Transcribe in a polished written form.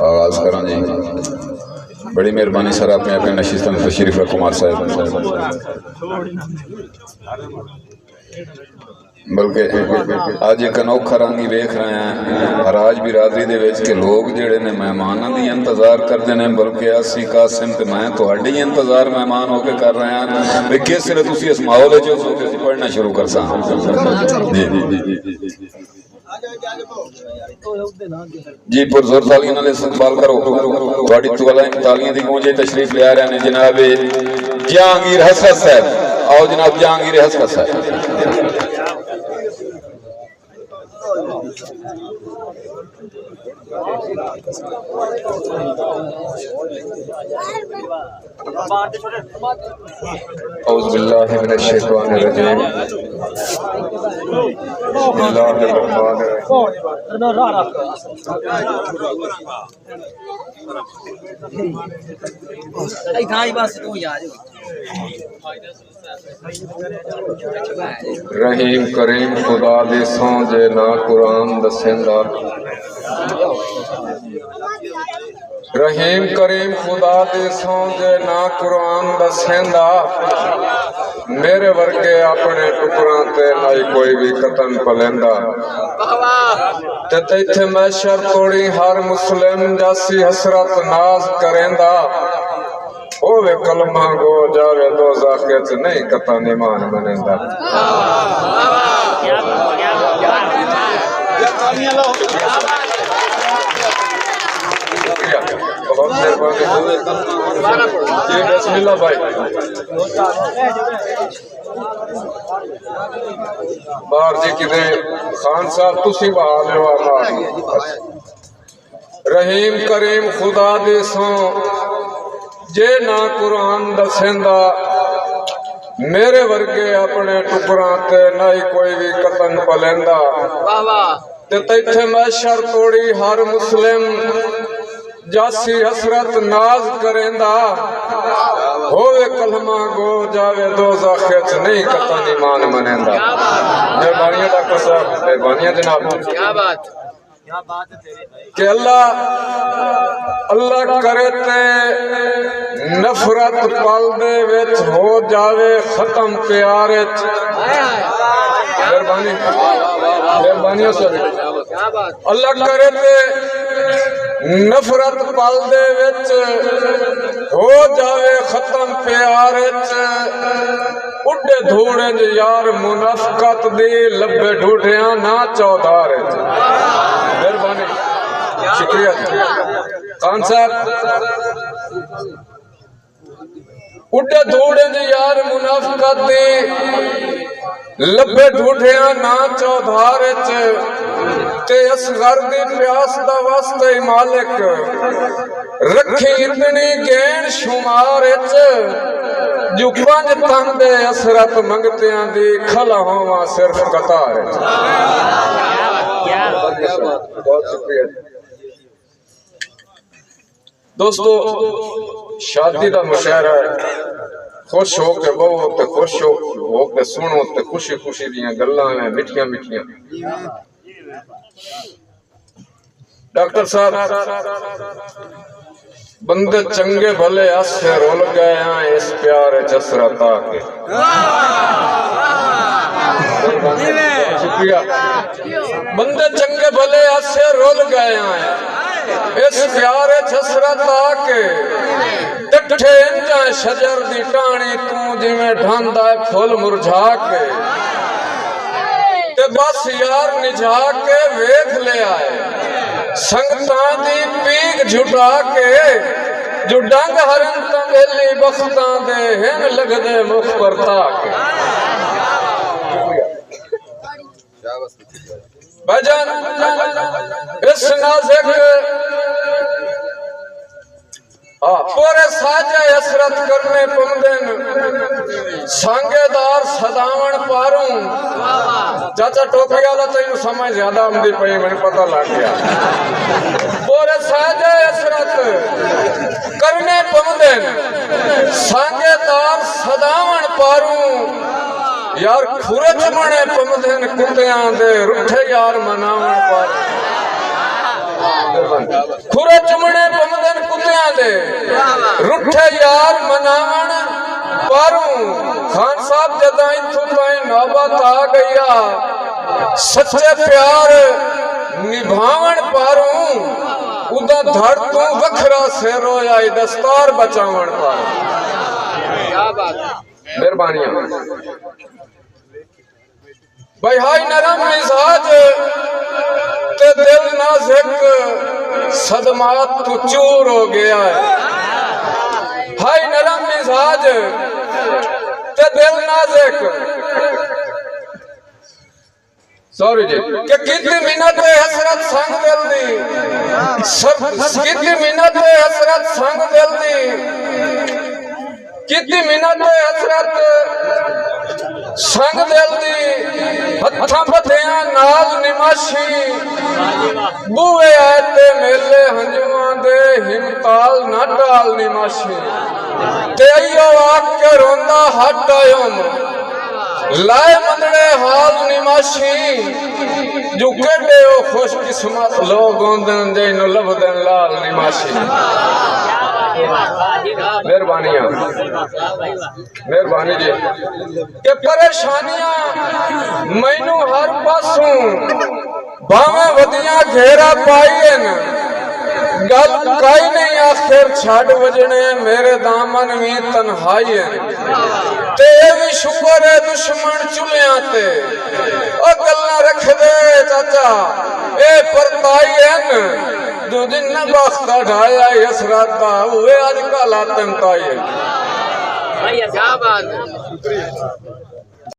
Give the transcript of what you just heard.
آغاز کریں جی. بڑی مہربانی سر اپنے اپنے نشستان تشریف رکھو کمار صاحب. بلکہ آج ایک انوکھا رنگی ویکھ رہے ہیں راج برادری دے وچ کہ لوگ جڑے نے مہماناں دی انتظار کردے نے، بلکہ اسی قاسم تے میں تہاڈی انتظار مہمان ہو کے کر رہے ہیں کہ کس طرح تسی اس ماحول وچ ہو کے پڑھنا شروع کر ساں. جی جی پرزور تالیاں نال استقبال کرو. تہاڈی تالیاں دی گونج تشریف لے آ رہے ہیں جناب جہانگیر حسرت صاحب. آؤ جناب جہانگیر حسرت صاحب. اعوذ باللہ من الشیطان الرجیم. بسم اللہ الرحمن رحیم کریم خدا دے سوں جے نا قرآن دسیندا. رحیم کریم خدا دے سوں جے نا قرآن دسیندا. میرے ورگے اپنے ٹکراں تے نائی کوئی بھی قطن پلیندا. تے تیتھے محشر توڑی ہر مسلم جاسی حسرت ناز کریندا. اوے کلمہ گو جاوے دوزخ وچ نہیں قطن ایمان منیندا. بسم اللہ بھائی. باہر جی کدے خان صاحب تسی بحال ہو. رحیم کریم خدا دے سوں جے نا قرآن دسیندا. میرے ورگے اپنے ٹکراں تے نائی کوئی بھی قطن پلیندا. تے تیتھے محشر توڑی ہر مسلم جاسی حسرت ناز کریندا. ہووے کلمہ گو جاوے دوزخ وچ نہیں قطن ایمان منیندا. مہربانیاں ڈاکٹر صاحب، مہربانیاں جناب. کہ اللہ کرے تے نفرت پل دے وچ ہو جاوے ختم پیار وچ. مہربانی سر. اللہ کرے تے نفرت پل دے وچ ہو جاوے ختم پیار وچ. اڈے دھوڑے یار منافقت دی لبے ڈھوٹیاں نہ چودھار. مہربانی شکریہ خان صاحب. اڈے دھوڑے یار منافقت دی لبے ڈھوٹیاں نہ چودھار. تے اصغر دی پیاس دا واسطے مالک رکھی اتنی گین شمار. جو پنج تن دے اثرت منگتیاں دی کھلا ہوا صرف قطار. بہت شکریہ دوستو. شادی دا مشاعرہ ہے. خوش ہو کے بہو تے خوش ہو کے سنو تے خوشی خوشی دیاں گلاں ہیں مٹھیاں مٹھیاں. ڈاکٹر صاحب بندے چنگے بھلے اسے رول گئے ہیں اس پیار جسرت آ کے. شکریہ. بندے چنگے بھلے اسے رول گئے ہیں اس پیار جسرت آ کے. ڈٹھے انجاں شجر دی ٹانی تو جی میں ڈھاندا ہے پھول مرجھا کے. تے بس یار نجھا کے ویکھ لے آئے سنگتاں دی پیگ جھٹا کے. جو ڈنگ ہرن تنگلی بختاں دے ہن لگ دے مخ پر تاکے. بجن اس نازک پورے ساجے اسرت کرنے پمدن سانگے دار صداون پاروں. چاچا ٹوپی والا تینوں سمجھ زیادہ آمدی پئی میں پتہ لگ گیا. پورے ساجے اسرت کرنے پمدن سانگے دار صداون پاروں. یار کھورے چمنے پمدن کتیاں دے رٹھے یار مناون پاروں. کھرے چمڑے پمدن کتیاں دے رٹھے یار مناون پاروں خان صاحب جدائیں تھوتائیں نوبت آ گیا سچے پیار نبھاون پاروں ادا دھڑ تو وکھرا سے رویائی دستار بچاون پاروں مہربانیاں بھائی ہائی نرم مزاج تے دل نازک صدمات تو چور ہو گیا ہے ہائی نرم مزاج تے دل نازک سوری جی کہ کتنی منت حسرت سنگ دل دی کتنی منت حسرت سنگ دل دی کتنی منت حسرت سنگ دل دی ہتھاں پتھیاں نال نماشی بوئے آتے میلے ہنجواں دے ہمتال نہ ڈال نماشی تے ایو آگ کے روندہ ہٹ آئیم لائے مندڑے حال نماشی جو کٹے ہو خوش قسمت لوگ ہوندن جینو لب دن لال نماشی مہربانیاں مہربانی جی کہ پریشانیاں مینو ہر پاسوں باویں ودیاں گھیرا پائین گل کائی نہیں آخر چھاڑ وجنے میرے دامن میں تنہائی تے بھی شکر ہے دشمن چلیاں تے او گلنا رکھ دے چاچا اے پرتائی دو دن نہ باختہ ڈھایا یس راتا ہوئے آج کا لاتن تائی بھائی کیا بات ہے